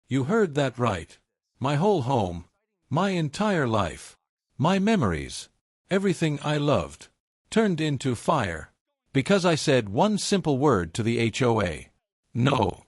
You heard that right. My whole home, my entire life, my memories, everything I loved, turned into fire, because I said one simple word to the HOA. No.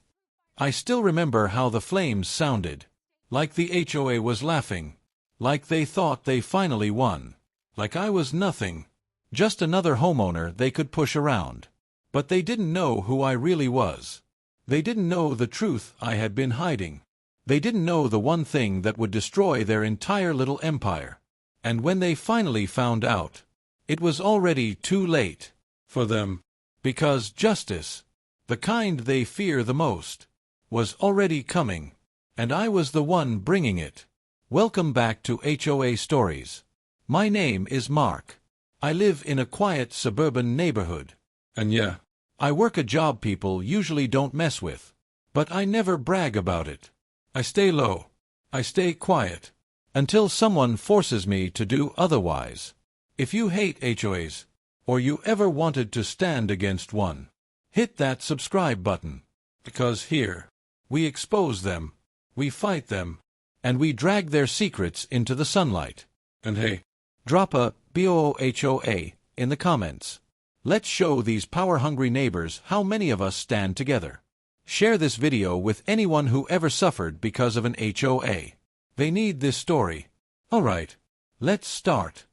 I still remember how the flames sounded. Like the HOA was laughing. Like they thought they finally won. Like I was nothing. Just another homeowner they could push around. But they didn't know who I really was. They didn't know the truth I had been hiding. They didn't know the one thing that would destroy their entire little empire. And when they finally found out, it was already too late for them. Because justice, the kind they fear the most, was already coming, and I was the one bringing it. Welcome back to HOA Stories. My name is Mark. I live in a quiet suburban neighborhood. And yeah, I work a job people usually don't mess with. But I never brag about it. I stay low. I stay quiet. Until someone forces me to do otherwise. If you hate HOAs, or you ever wanted to stand against one, hit that subscribe button. Because here, we expose them, we fight them, and we drag their secrets into the sunlight. And hey, drop a BOOO HOA in the comments. Let's show these power-hungry neighbors how many of us stand together. Share this video with anyone who ever suffered because of an HOA. They need this story. Alright, let's start.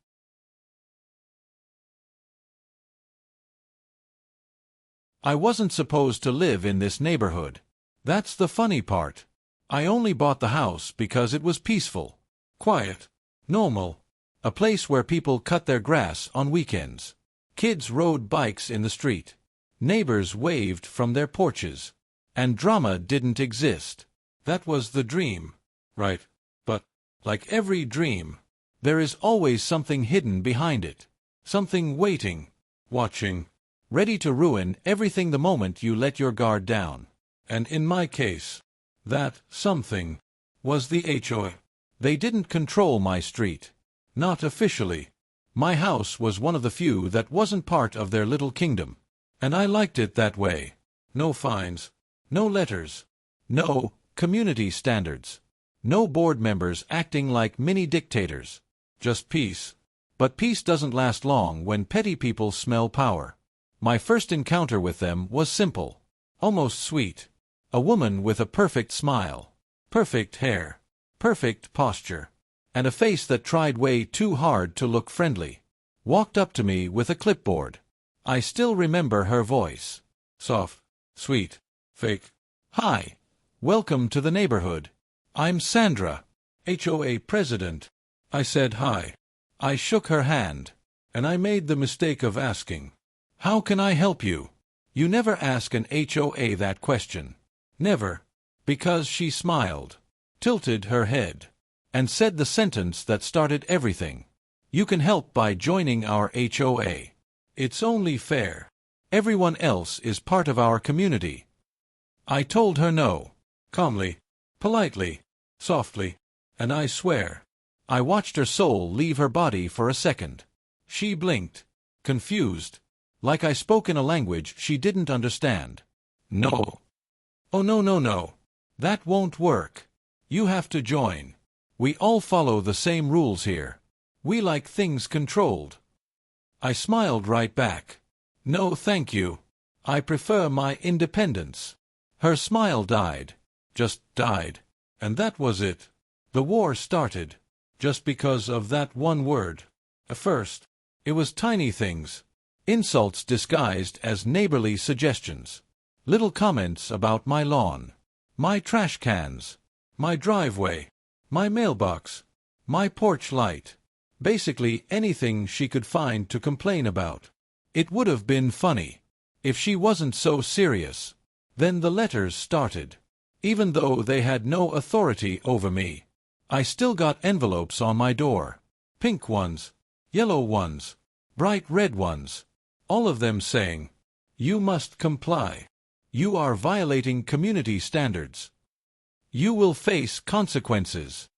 I wasn't supposed to live in this neighborhood. That's the funny part. I only bought the house because it was peaceful, quiet, normal, a place where people cut their grass on weekends. Kids rode bikes in the street. Neighbors waved from their porches. And drama didn't exist. That was the dream, right? But, like every dream, there is always something hidden behind it. Something waiting, watching, ready to ruin everything the moment you let your guard down. And in my case, that something was the HOA. They didn't control my street. Not officially. My house was one of the few that wasn't part of their little kingdom. And I liked it that way. No fines. No letters. No community standards. No board members acting like mini dictators. Just peace. But peace doesn't last long when petty people smell power. My first encounter with them was simple. Almost sweet. A woman with a perfect smile, perfect hair, perfect posture, and a face that tried way too hard to look friendly, walked up to me with a clipboard. I still remember her voice. Soft, sweet, fake. Hi. Welcome to the neighborhood. I'm Sandra, HOA president. I said hi. I shook her hand, and I made the mistake of asking, "How can I help you?" You never ask an HOA that question. Never, because she smiled, tilted her head, and said the sentence that started everything. You can help by joining our HOA. It's only fair. Everyone else is part of our community. I told her no, calmly, politely, softly, and I swear, I watched her soul leave her body for a second. She blinked, confused, like I spoke in a language she didn't understand. No. Oh no. That won't work. You have to join. We all follow the same rules here. We like things controlled. I smiled right back. No thank you. I prefer my independence. Her smile died. Just died. And that was it. The war started. Just because of that one word. At first, it was tiny things. Insults disguised as neighborly suggestions. Little comments about my lawn, my trash cans, my driveway, my mailbox, my porch light. Basically anything she could find to complain about. It would have been funny if she wasn't so serious. Then the letters started. Even though they had no authority over me, I still got envelopes on my door. Pink ones, yellow ones, bright red ones. All of them saying, "You must comply. You are violating community standards. You will face consequences."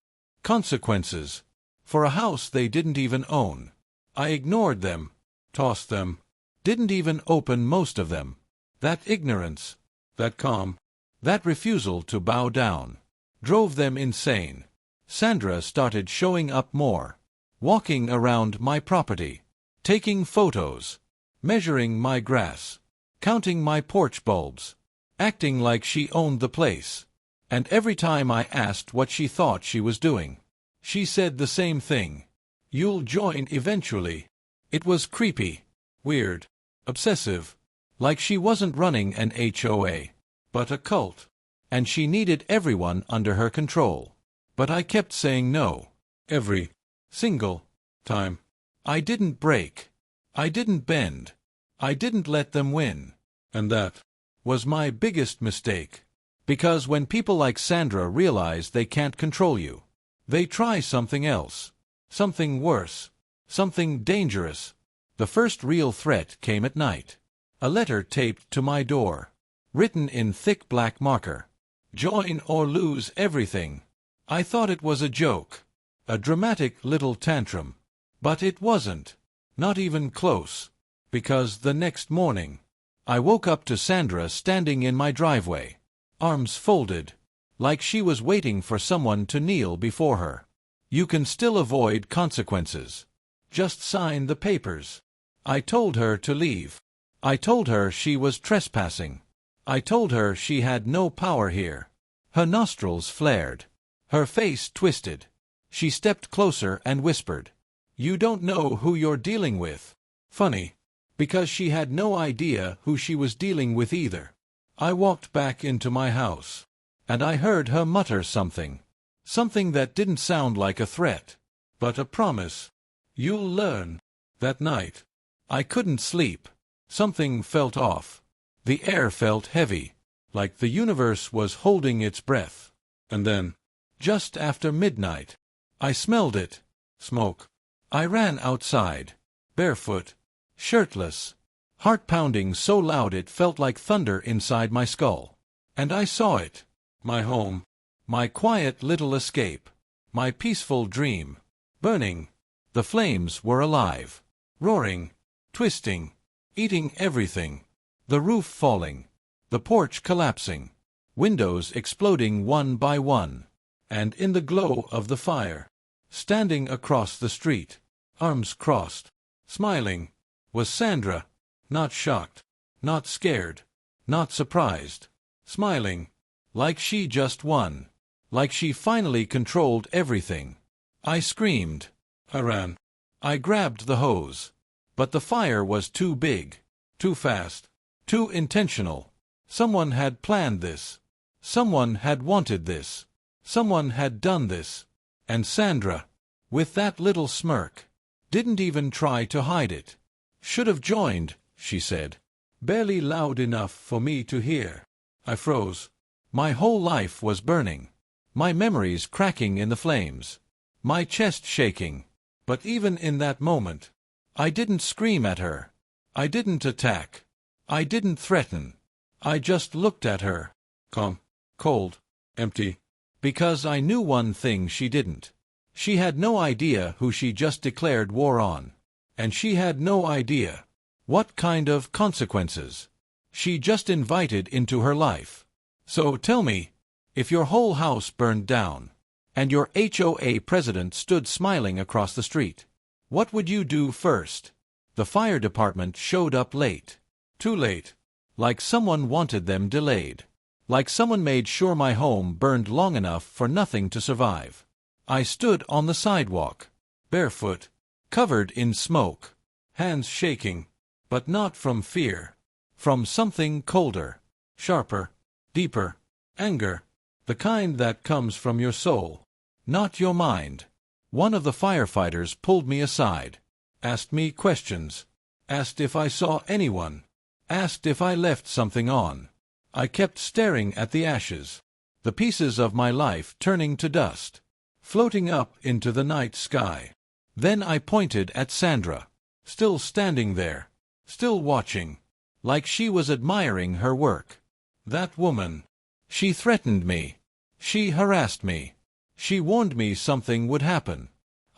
Consequences. For a house they didn't even own. I ignored them, tossed them, didn't even open most of them. That ignorance, that calm, that refusal to bow down. drove them insane. Sandra started showing up more, walking around my property, taking photos, measuring my grass, counting my porch bulbs, acting like she owned the place. And every time I asked what she thought she was doing, she said the same thing. "You'll join eventually." It was creepy, weird, obsessive, like she wasn't running an HOA, but a cult, and she needed everyone under her control. But I kept saying no, every single time. I didn't break. I didn't bend. I didn't let them win. And that was my biggest mistake. Because when people like Sandra realize they can't control you, they try something else, something worse, something dangerous. The first real threat came at night. A letter taped to my door, written in thick black marker. "Join or lose everything." I thought it was a joke, a dramatic little tantrum. But it wasn't, not even close, because the next morning, I woke up to Sandra standing in my driveway, arms folded, like she was waiting for someone to kneel before her. "You can still avoid consequences. Just sign the papers." I told her to leave. I told her she was trespassing. I told her she had no power here. Her nostrils flared. Her face twisted. She stepped closer and whispered, "You don't know who you're dealing with." Funny, because she had no idea who she was dealing with either. I walked back into my house, and I heard her mutter something. Something that didn't sound like a threat, but a promise. "You'll learn." That night, I couldn't sleep. Something felt off. The air felt heavy, like the universe was holding its breath. And then, just after midnight, I smelled it. Smoke. I ran outside, barefoot, shirtless, heart pounding so loud it felt like thunder inside my skull. And I saw it. My home. My quiet little escape. My peaceful dream. Burning. The flames were alive. Roaring. Twisting. Eating everything. The roof falling. The porch collapsing. Windows exploding one by one. And in the glow of the fire, standing across the street, arms crossed, smiling, was Sandra. Not shocked, not scared, not surprised. Smiling, like she just won, like she finally controlled everything. I screamed. I ran. I grabbed the hose. But the fire was too big, too fast, too intentional. Someone had planned this. Someone had wanted this. Someone had done this. And Sandra, with that little smirk, didn't even try to hide it. "Should have joined," she said, barely loud enough for me to hear. I froze. My whole life was burning. My memories cracking in the flames. My chest shaking. But even in that moment, I didn't scream at her. I didn't attack. I didn't threaten. I just looked at her. Calm, cold, empty. Because I knew one thing she didn't. She had no idea who she just declared war on. And she had no idea what kind of consequences she just invited into her life. So tell me, if your whole house burned down, and your HOA president stood smiling across the street, what would you do first? The fire department showed up late. Too late. Like someone wanted them delayed. Like someone made sure my home burned long enough for nothing to survive. I stood on the sidewalk, barefoot, covered in smoke, hands shaking, but not from fear. From something colder, sharper, deeper, anger, the kind that comes from your soul, not your mind. One of the firefighters pulled me aside, asked me questions, asked if I saw anyone, asked if I left something on. I kept staring at the ashes, the pieces of my life turning to dust, floating up into the night sky. Then I pointed at Sandra, still standing there, still watching, like she was admiring her work. That woman. She threatened me. She harassed me. She warned me something would happen.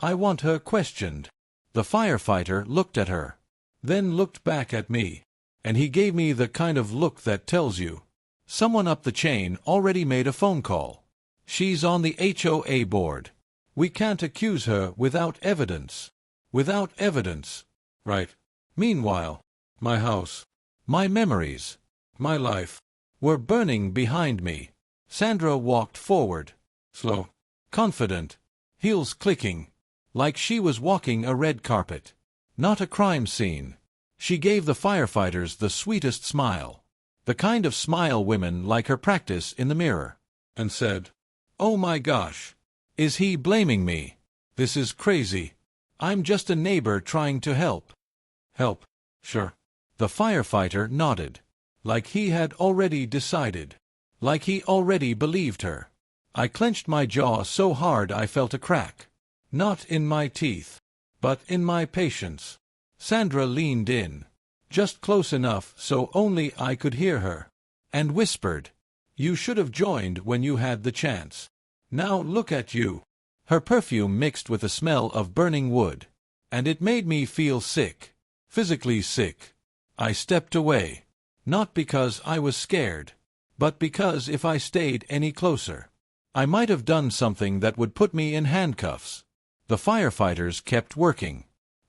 I want her questioned. The firefighter looked at her, then looked back at me, and he gave me the kind of look that tells you, someone up the chain already made a phone call. She's on the HOA board. We can't accuse her without evidence. Without evidence. Right. Meanwhile, my house, my memories, my life, were burning behind me. Sandra walked forward, slow, confident, heels clicking, like she was walking a red carpet. Not a crime scene. She gave the firefighters the sweetest smile, the kind of smile women like her practice in the mirror, and said, "Oh my gosh. Is he blaming me? This is crazy. I'm just a neighbor trying to help." Help? Sure. The firefighter nodded, like he had already decided, like he already believed her. I clenched my jaw so hard I felt a crack. Not in my teeth, but in my patience. Sandra leaned in, just close enough so only I could hear her, and whispered, "You should have joined when you had the chance. Now look at you." Her perfume mixed with the smell of burning wood, and it made me feel sick, physically sick. I stepped away, not because I was scared, but because if I stayed any closer, I might have done something that would put me in handcuffs. The firefighters kept working,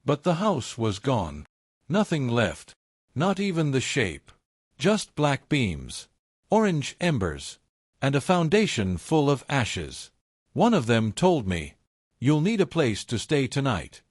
but the house was gone. Nothing left, not even the shape. Just black beams, orange embers, and a foundation full of ashes. One of them told me, "You'll need a place to stay tonight."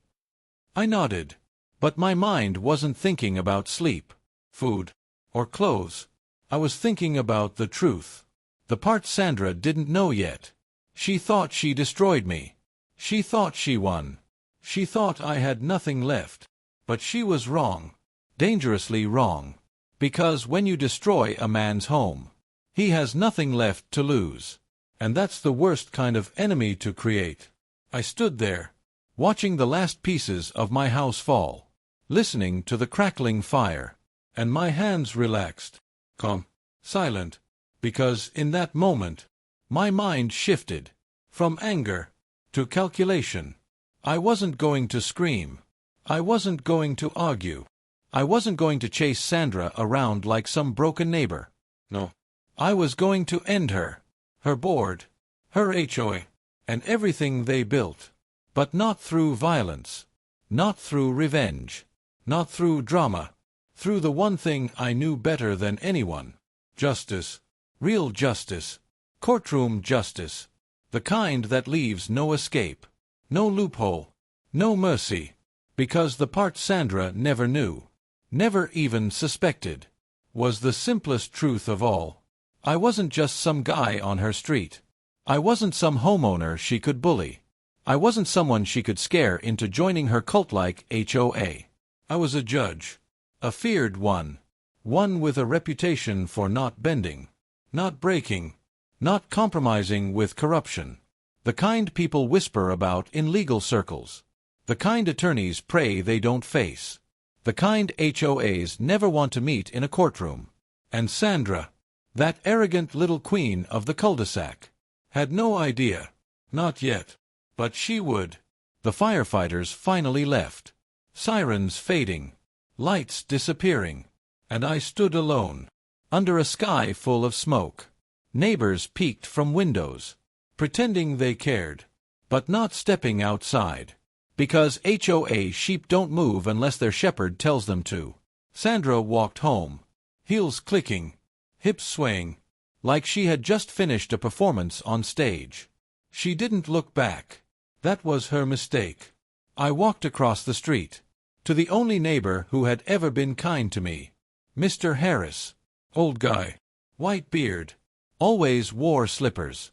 I nodded, but my mind wasn't thinking about sleep, food, or clothes. I was thinking about the truth. The part Sandra didn't know yet. She thought she destroyed me. She thought she won. She thought I had nothing left. But she was wrong. Dangerously wrong. Because when you destroy a man's home, he has nothing left to lose. And that's the worst kind of enemy to create. I stood there, watching the last pieces of my house fall, listening to the crackling fire, and my hands relaxed, calm, silent, because in that moment, my mind shifted from anger to calculation. I wasn't going to scream. I wasn't going to argue. I wasn't going to chase Sandra around like some broken neighbor. No. I was going to end her, her board, her HOA, and everything they built. But not through violence, not through revenge, not through drama, through the one thing I knew better than anyone: justice, real justice, courtroom justice, the kind that leaves no escape, no loophole, no mercy, because the part Sandra never knew, never even suspected, was the simplest truth of all. I wasn't just some guy on her street. I wasn't some homeowner she could bully. I wasn't someone she could scare into joining her cult-like HOA. I was a judge, a feared one with a reputation for not bending, not breaking, not compromising with corruption. The kind people whisper about in legal circles. The kind attorneys pray they don't face. The kind HOAs never want to meet in a courtroom. And Sandra, that arrogant little queen of the cul-de-sac, had no idea. Not yet. But she would. The firefighters finally left. Sirens fading. Lights disappearing. And I stood alone, under a sky full of smoke. Neighbors peeked from windows, pretending they cared, but not stepping outside. Because HOA sheep don't move unless their shepherd tells them to. Sandra walked home, heels clicking, hips swaying, like she had just finished a performance on stage. She didn't look back. That was her mistake. I walked across the street, to the only neighbor who had ever been kind to me. Mr. Harris. Old guy. White beard. Always wore slippers.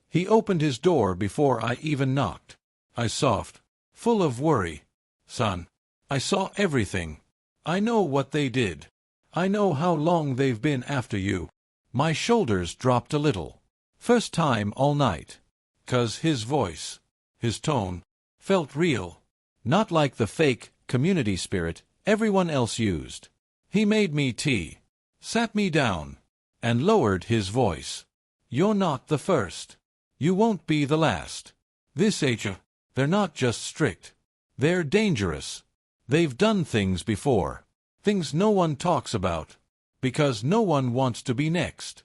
He opened his door before I even knocked. I soft, full of worry. "Son, I saw everything. I know what they did. I know how long they've been after you." My shoulders dropped a little. First time all night. 'Cause his voice, his tone, felt real. Not like the fake community spirit everyone else used. He made me tea, sat me down, and lowered his voice. "You're not the first. You won't be the last. This HOA, they're not just strict. They're dangerous. They've done things before. Things no one talks about. Because no one wants to be next."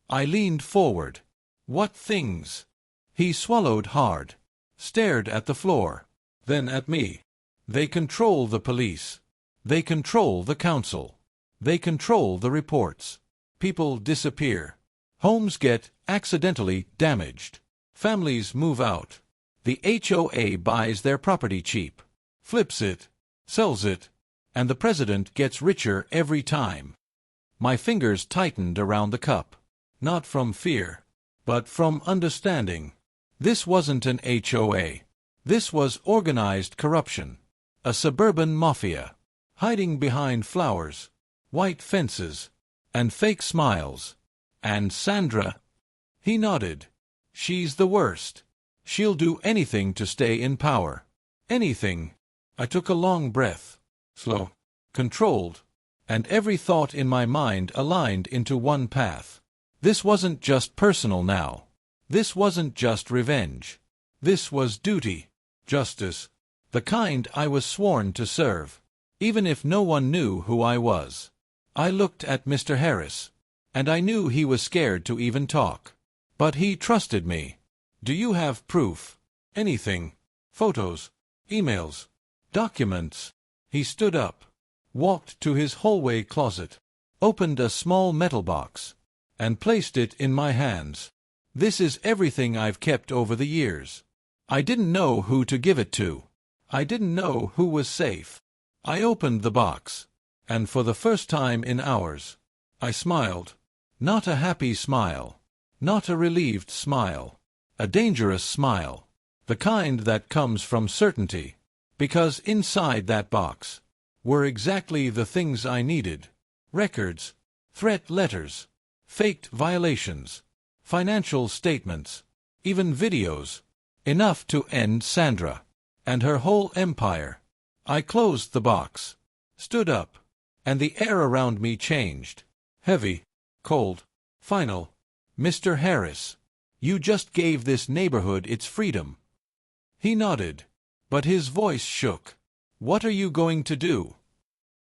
I leaned forward, What things? He swallowed hard, stared at the floor, then at me. They control the police. They control the council. They control the reports. People disappear. Homes get accidentally damaged. Families move out. The HOA buys their property cheap, flips it, sells it, and the president gets richer every time. My fingers tightened around the cup, not from fear, but from understanding. This wasn't an HOA. This was organized corruption. A suburban mafia, hiding behind flowers, white fences, and fake smiles. And Sandra? He nodded. She's the worst. She'll do anything to stay in power. Anything. I took a long breath. Slow, controlled, and every thought in my mind aligned into one path. This wasn't just personal now. This wasn't just revenge. This was duty, justice, the kind I was sworn to serve, even if no one knew who I was. I looked at Mr. Harris, and I knew he was scared to even talk. But he trusted me. Do you have proof? Anything? Photos? Emails? Documents? He stood up, walked to his hallway closet, opened a small metal box, and placed it in my hands. This is everything I've kept over the years. I didn't know who to give it to. I didn't know who was safe. I opened the box, and for the first time in hours, I smiled. Not a happy smile, not a relieved smile, a dangerous smile, the kind that comes from certainty, because inside that box were exactly the things I needed: records, threat letters, faked violations, financial statements, even videos, enough to end Sandra and her whole empire. I closed the box, stood up, and the air around me changed. Heavy, cold, final. Mr. Harris, you just gave this neighborhood its freedom. He nodded, but his voice shook. What are you going to do?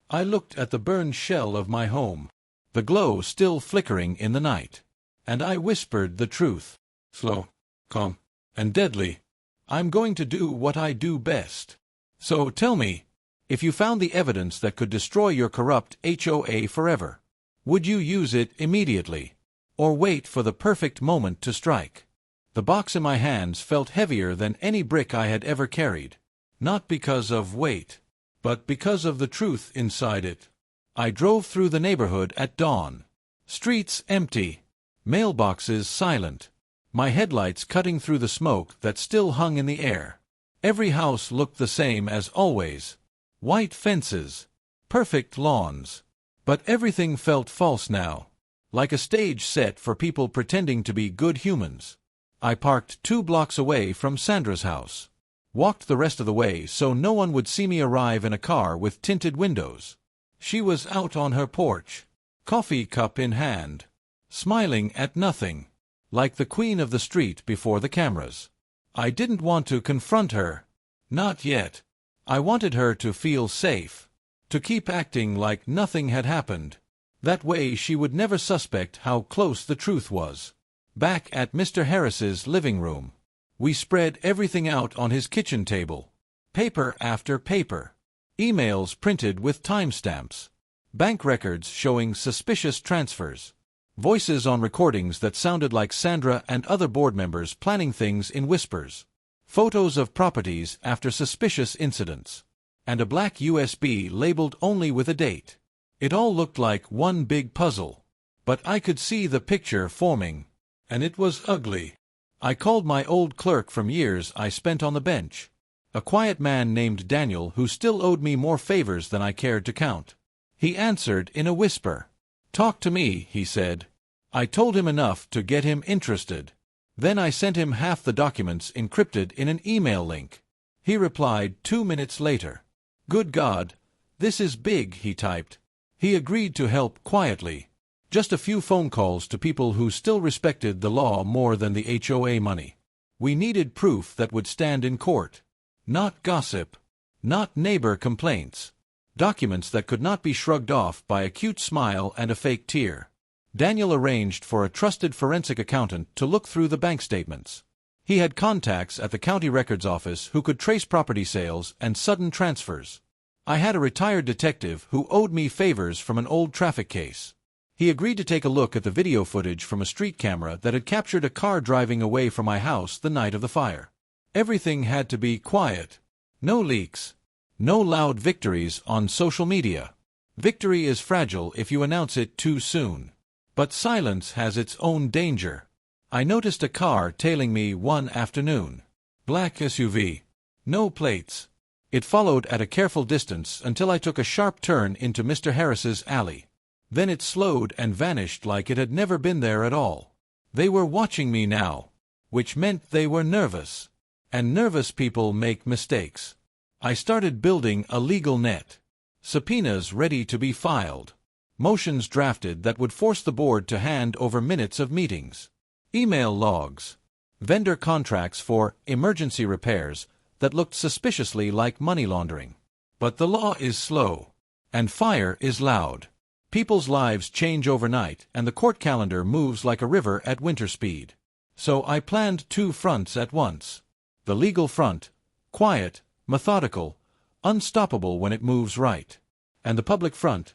I looked at the burned shell of my home, the glow still flickering in the night, and I whispered the truth. Slow, calm, and deadly. I'm going to do what I do best. So tell me, if you found the evidence that could destroy your corrupt HOA forever, would you use it immediately, or wait for the perfect moment to strike? The box in my hands felt heavier than any brick I had ever carried, not because of weight, but because of the truth inside it. I drove through the neighborhood at dawn. Streets empty, mailboxes silent, my headlights cutting through the smoke that still hung in the air. Every house looked the same as always. White fences, perfect lawns. But everything felt false now, like a stage set for people pretending to be good humans. I parked 2 blocks away from Sandra's house. Walked the rest of the way so no one would see me arrive in a car with tinted windows. She was out on her porch, coffee cup in hand, smiling at nothing, like the queen of the street before the cameras. I didn't want to confront her. Not yet. I wanted her to feel safe, to keep acting like nothing had happened. That way she would never suspect how close the truth was. Back at Mr. Harris's living room, we spread everything out on his kitchen table. Paper after paper. Emails printed with timestamps. Bank records showing suspicious transfers. Voices on recordings that sounded like Sandra and other board members planning things in whispers. Photos of properties after suspicious incidents. And a black USB labeled only with a date. It all looked like one big puzzle. But I could see the picture forming. And it was ugly. I called my old clerk from years I spent on the bench. A quiet man named Daniel who still owed me more favors than I cared to count. He answered in a whisper. "Talk to me," he said. I told him enough to get him interested. Then I sent him half the documents encrypted in an email link. He replied 2 minutes later. "Good God, this is big," he typed. He agreed to help quietly. Just a few phone calls to people who still respected the law more than the HOA money. We needed proof that would stand in court. Not gossip. Not neighbor complaints. Documents that could not be shrugged off by a cute smile and a fake tear. Daniel arranged for a trusted forensic accountant to look through the bank statements. He had contacts at the county records office who could trace property sales and sudden transfers. I had a retired detective who owed me favors from an old traffic case. He agreed to take a look at the video footage from a street camera that had captured a car driving away from my house the night of the fire. Everything had to be quiet. No leaks. No loud victories on social media. Victory is fragile if you announce it too soon. But silence has its own danger. I noticed a car tailing me one afternoon. Black SUV. No plates. It followed at a careful distance until I took a sharp turn into Mr. Harris's alley. Then it slowed and vanished like it had never been there at all. They were watching me now, which meant they were nervous. And nervous people make mistakes. I started building a legal net. Subpoenas ready to be filed. Motions drafted that would force the board to hand over minutes of meetings. Email logs. Vendor contracts for emergency repairs that looked suspiciously like money laundering. But the law is slow. And fire is loud. People's lives change overnight, and the court calendar moves like a river at winter speed. So I planned two fronts at once. The legal front, quiet, methodical, unstoppable when it moves right. And the public front,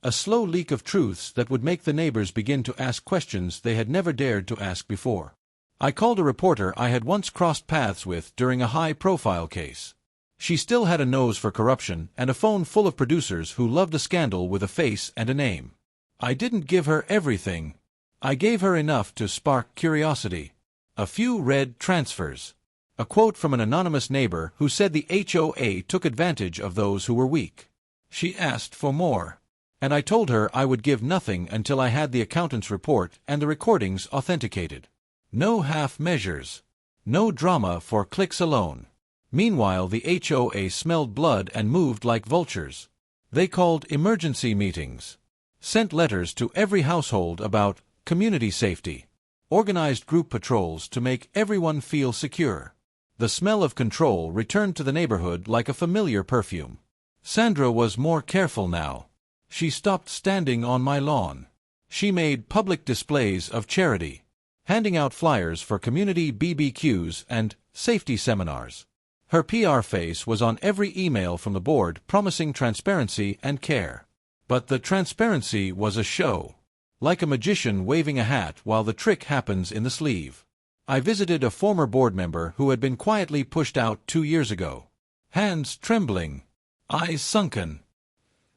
a slow leak of truths that would make the neighbors begin to ask questions they had never dared to ask before. I called a reporter I had once crossed paths with during a high-profile case. She still had a nose for corruption and a phone full of producers who loved a scandal with a face and a name. I didn't give her everything. I gave her enough to spark curiosity. A few red transfers. A quote from an anonymous neighbor who said the HOA took advantage of those who were weak. She asked for more. And I told her I would give nothing until I had the accountant's report and the recordings authenticated. No half measures. No drama for clicks alone. Meanwhile, the HOA smelled blood and moved like vultures. They called emergency meetings. Sent letters to every household about community safety. Organized group patrols to make everyone feel secure. The smell of control returned to the neighborhood like a familiar perfume. Sandra was more careful now. She stopped standing on my lawn. She made public displays of charity, handing out flyers for community BBQs and safety seminars. Her PR face was on every email from the board promising transparency and care. But the transparency was a show. Like a magician waving a hat while the trick happens in the sleeve. I visited a former board member who had been quietly pushed out 2 years ago. Hands trembling. Eyes sunken.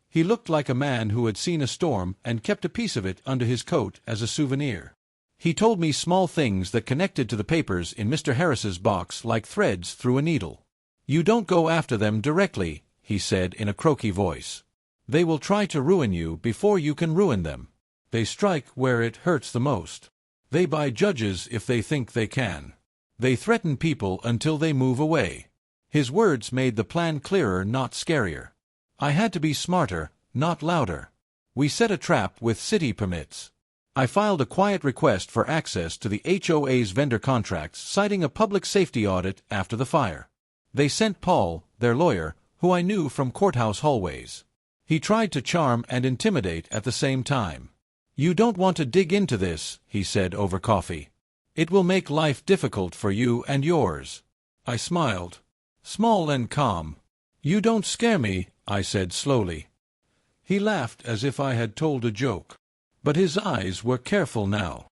He looked like a man who had seen a storm and kept a piece of it under his coat as a souvenir. He told me small things that connected to the papers in Mr. Harris's box like threads through a needle. You don't go after them directly, he said in a croaky voice. They will try to ruin you before you can ruin them. They strike where it hurts the most. They buy judges if they think they can. They threaten people until they move away. His words made the plan clearer, not scarier. I had to be smarter, not louder. We set a trap with city permits. I filed a quiet request for access to the HOA's vendor contracts, citing a public safety audit after the fire. They sent Paul, their lawyer, who I knew from courthouse hallways. He tried to charm and intimidate at the same time. You don't want to dig into this, he said over coffee. It will make life difficult for you and yours. I smiled. Small and calm. You don't scare me, I said slowly. He laughed as if I had told a joke. But his eyes were careful now.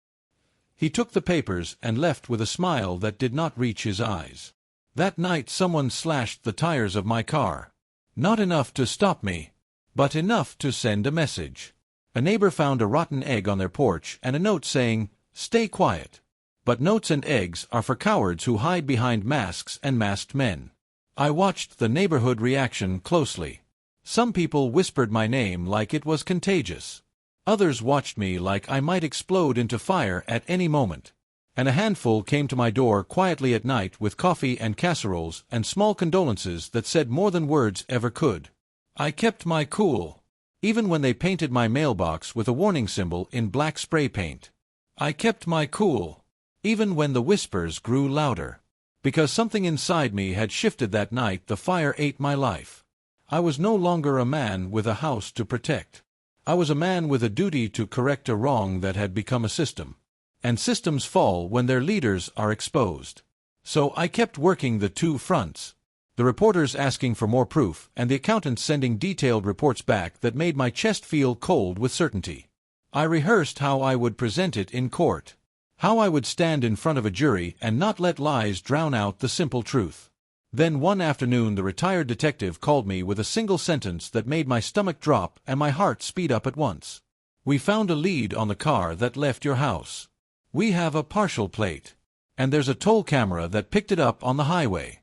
He took the papers and left with a smile that did not reach his eyes. That night someone slashed the tires of my car. Not enough to stop me, but enough to send a message. A neighbor found a rotten egg on their porch and a note saying, "Stay quiet." But notes and eggs are for cowards who hide behind masks and masked men. I watched the neighborhood reaction closely. Some people whispered my name like it was contagious. Others watched me like I might explode into fire at any moment. And a handful came to my door quietly at night with coffee and casseroles and small condolences that said more than words ever could. I kept my cool, even when they painted my mailbox with a warning symbol in black spray paint. I kept my cool, even when the whispers grew louder. Because something inside me had shifted that night the fire ate my life. I was no longer a man with a house to protect. I was a man with a duty to correct a wrong that had become a system. And systems fall when their leaders are exposed. So I kept working the two fronts. The reporters asking for more proof, and the accountants sending detailed reports back that made my chest feel cold with certainty. I rehearsed how I would present it in court. How I would stand in front of a jury and not let lies drown out the simple truth. Then one afternoon the retired detective called me with a single sentence that made my stomach drop and my heart speed up at once. "We found a lead on the car that left your house. We have a partial plate. And there's a toll camera that picked it up on the highway."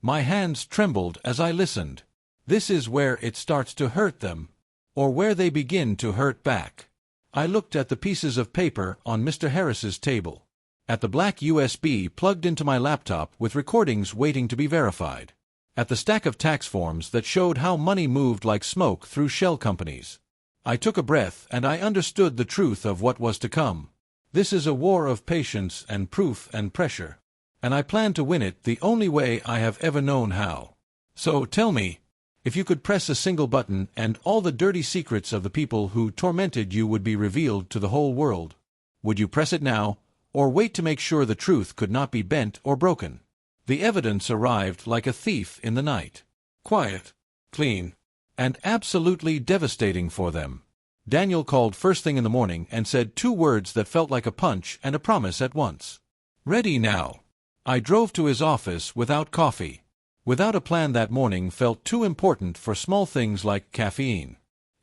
My hands trembled as I listened. This is where it starts to hurt them, or where they begin to hurt back. I looked at the pieces of paper on Mr. Harris's table, at the black USB plugged into my laptop with recordings waiting to be verified, at the stack of tax forms that showed how money moved like smoke through shell companies. I took a breath and I understood the truth of what was to come. This is a war of patience and proof and pressure. And I plan to win it the only way I have ever known how. So tell me, if you could press a single button and all the dirty secrets of the people who tormented you would be revealed to the whole world, would you press it now, or wait to make sure the truth could not be bent or broken? The evidence arrived like a thief in the night. Quiet, clean, and absolutely devastating for them. Daniel called first thing in the morning and said two words that felt like a punch and a promise at once. "Ready now." I drove to his office without coffee. Without a plan that morning felt too important for small things like caffeine.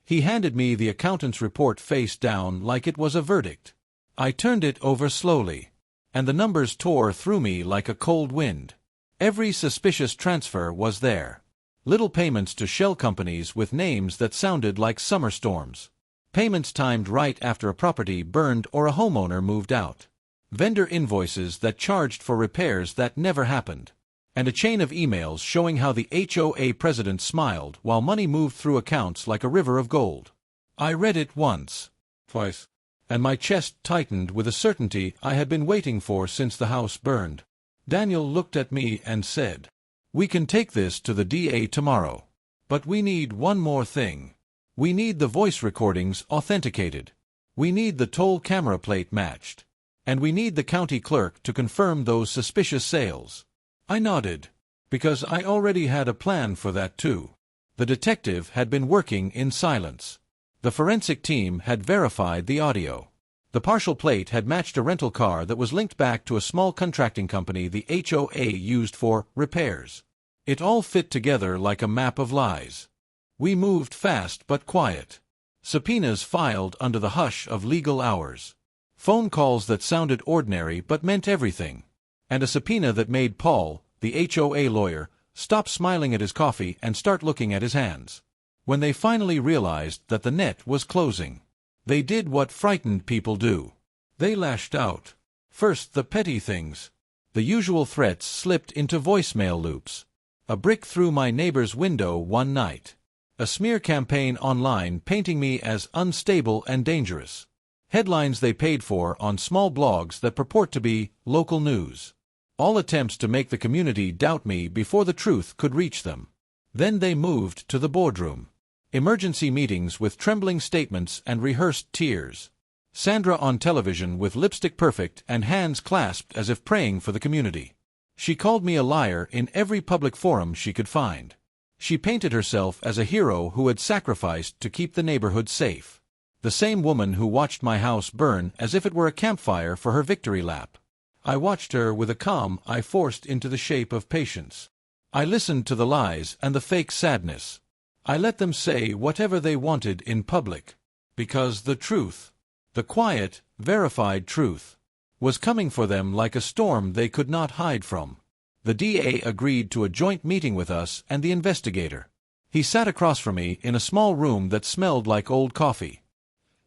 He handed me the accountant's report face down like it was a verdict. I turned it over slowly, and the numbers tore through me like a cold wind. Every suspicious transfer was there. Little payments to shell companies with names that sounded like summer storms. Payments timed right after a property burned or a homeowner moved out. Vendor invoices that charged for repairs that never happened. And a chain of emails showing how the HOA president smiled while money moved through accounts like a river of gold. I read it once, twice, and my chest tightened with a certainty I had been waiting for since the house burned. Daniel looked at me and said, "We can take this to the DA tomorrow. But we need one more thing. We need the voice recordings authenticated. We need the toll camera plate matched. And we need the county clerk to confirm those suspicious sales." I nodded, because I already had a plan for that too. The detective had been working in silence. The forensic team had verified the audio. The partial plate had matched a rental car that was linked back to a small contracting company the HOA used for repairs. It all fit together like a map of lies. We moved fast but quiet. Subpoenas filed under the hush of legal hours. Phone calls that sounded ordinary but meant everything. And a subpoena that made Paul, the HOA lawyer, stop smiling at his coffee and start looking at his hands. When they finally realized that the net was closing, they did what frightened people do. They lashed out. First the petty things. The usual threats slipped into voicemail loops. A brick through my neighbor's window one night. A smear campaign online painting me as unstable and dangerous. Headlines they paid for on small blogs that purport to be local news. All attempts to make the community doubt me before the truth could reach them. Then they moved to the boardroom. Emergency meetings with trembling statements and rehearsed tears. Sandra on television with lipstick perfect and hands clasped as if praying for the community. She called me a liar in every public forum she could find. She painted herself as a hero who had sacrificed to keep the neighborhood safe. The same woman who watched my house burn as if it were a campfire for her victory lap. I watched her with a calm I forced into the shape of patience. I listened to the lies and the fake sadness. I let them say whatever they wanted in public. Because the truth, the quiet, verified truth, was coming for them like a storm they could not hide from. The DA agreed to a joint meeting with us and the investigator. He sat across from me in a small room that smelled like old coffee.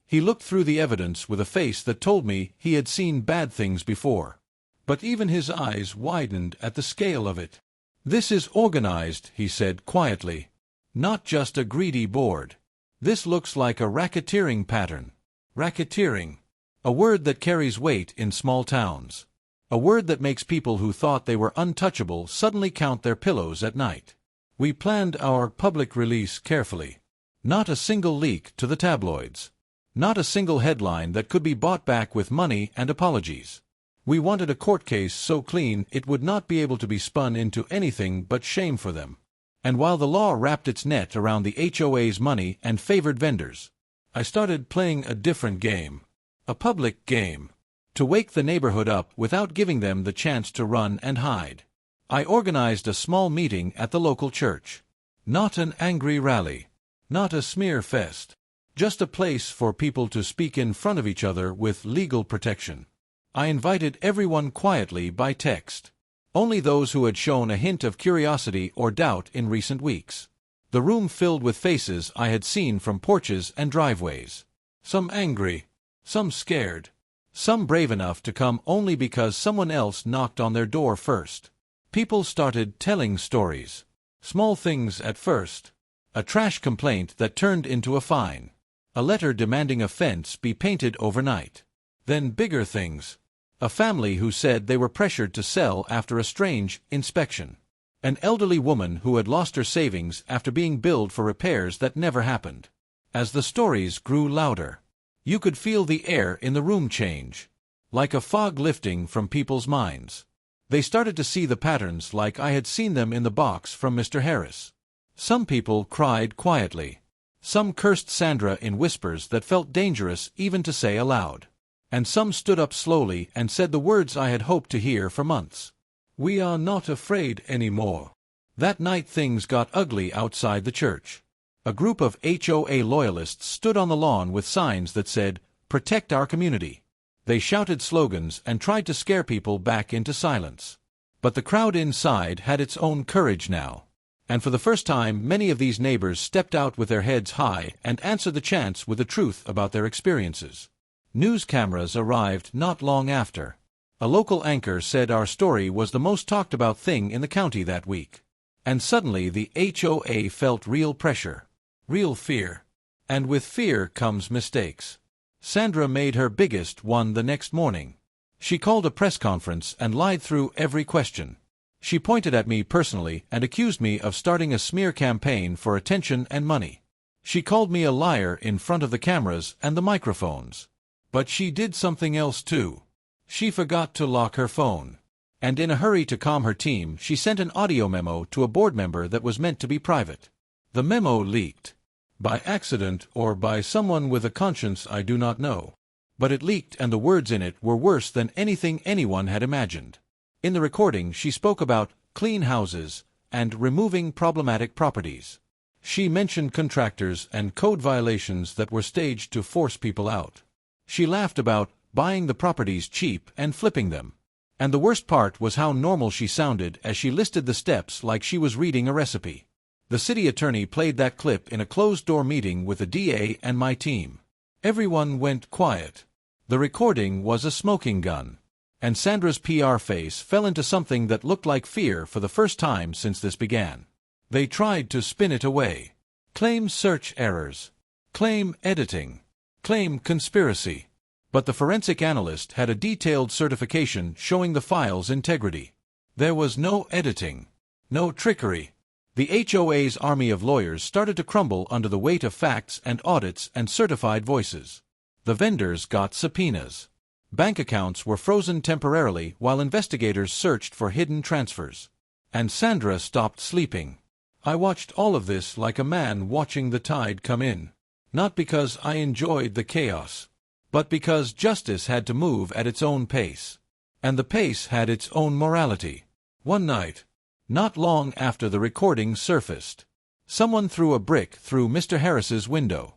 He looked through the evidence with a face that told me he had seen bad things before. But even his eyes widened at the scale of it. "This is organized," he said quietly. "Not just a greedy board. This looks like a racketeering pattern." Racketeering. A word that carries weight in small towns. A word that makes people who thought they were untouchable suddenly count their pillows at night. We planned our public release carefully. Not a single leak to the tabloids. Not a single headline that could be bought back with money and apologies. We wanted a court case so clean it would not be able to be spun into anything but shame for them. And while the law wrapped its net around the HOA's money and favored vendors, I started playing a different game. A public game. To wake the neighborhood up without giving them the chance to run and hide. I organized a small meeting at the local church. Not an angry rally. Not a smear fest. Just a place for people to speak in front of each other with legal protection. I invited everyone quietly by text. Only those who had shown a hint of curiosity or doubt in recent weeks. The room filled with faces I had seen from porches and driveways. Some angry, some scared, some brave enough to come only because someone else knocked on their door first. People started telling stories. Small things at first. A trash complaint that turned into a fine. A letter demanding a fence be painted overnight. Then bigger things. A family who said they were pressured to sell after a strange inspection. An elderly woman who had lost her savings after being billed for repairs that never happened. As the stories grew louder, you could feel the air in the room change. Like a fog lifting from people's minds. They started to see the patterns like I had seen them in the box from Mr. Harris. Some people cried quietly. Some cursed Sandra in whispers that felt dangerous even to say aloud. And some stood up slowly and said the words I had hoped to hear for months. We are not afraid anymore. That night things got ugly outside the church. A group of HOA loyalists stood on the lawn with signs that said, "Protect our community." They shouted slogans and tried to scare people back into silence. But the crowd inside had its own courage now. And for the first time, many of these neighbors stepped out with their heads high and answered the chants with the truth about their experiences. News cameras arrived not long after. A local anchor said our story was the most talked about thing in the county that week. And suddenly the HOA felt real pressure. Real fear. And with fear comes mistakes. Sandra made her biggest one the next morning. She called a press conference and lied through every question. She pointed at me personally and accused me of starting a smear campaign for attention and money. She called me a liar in front of the cameras and the microphones. But she did something else too. She forgot to lock her phone. And in a hurry to calm her team, she sent an audio memo to a board member that was meant to be private. The memo leaked. By accident or by someone with a conscience I do not know. But it leaked and the words in it were worse than anything anyone had imagined. In the recording she spoke about clean houses and removing problematic properties. She mentioned contractors and code violations that were staged to force people out. She laughed about buying the properties cheap and flipping them. And the worst part was how normal she sounded as she listed the steps like she was reading a recipe. The city attorney played that clip in a closed-door meeting with the DA and my team. Everyone went quiet. The recording was a smoking gun. And Sandra's PR face fell into something that looked like fear for the first time since this began. They tried to spin it away. Claim search errors. Claim editing. Claim conspiracy. But the forensic analyst had a detailed certification showing the file's integrity. There was no editing. No trickery. The HOA's army of lawyers started to crumble under the weight of facts and audits and certified voices. The vendors got subpoenas. Bank accounts were frozen temporarily while investigators searched for hidden transfers. And Sandra stopped sleeping. I watched all of this like a man watching the tide come in. Not because I enjoyed the chaos, but because justice had to move at its own pace. And the pace had its own morality. One night, not long after the recording surfaced, someone threw a brick through Mr. Harris's window.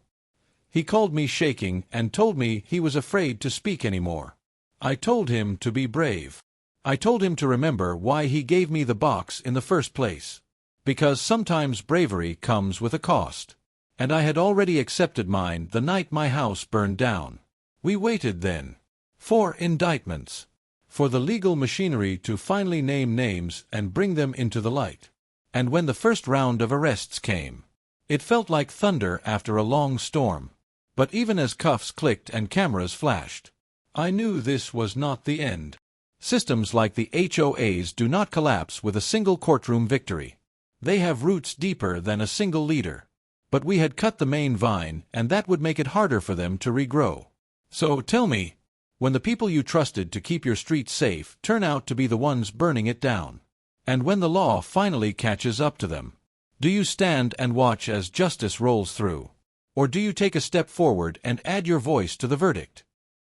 He called me shaking and told me he was afraid to speak anymore. I told him to be brave. I told him to remember why he gave me the box in the first place. Because sometimes bravery comes with a cost. And I had already accepted mine the night my house burned down. We waited then. For indictments. For the legal machinery to finally name names and bring them into the light. And when the first round of arrests came, it felt like thunder after a long storm. But even as cuffs clicked and cameras flashed, I knew this was not the end. Systems like the HOAs do not collapse with a single courtroom victory. They have roots deeper than a single leader. But we had cut the main vine, and that would make it harder for them to regrow. So tell me, when the people you trusted to keep your street safe turn out to be the ones burning it down, and when the law finally catches up to them, do you stand and watch as justice rolls through? Or do you take a step forward and add your voice to the verdict?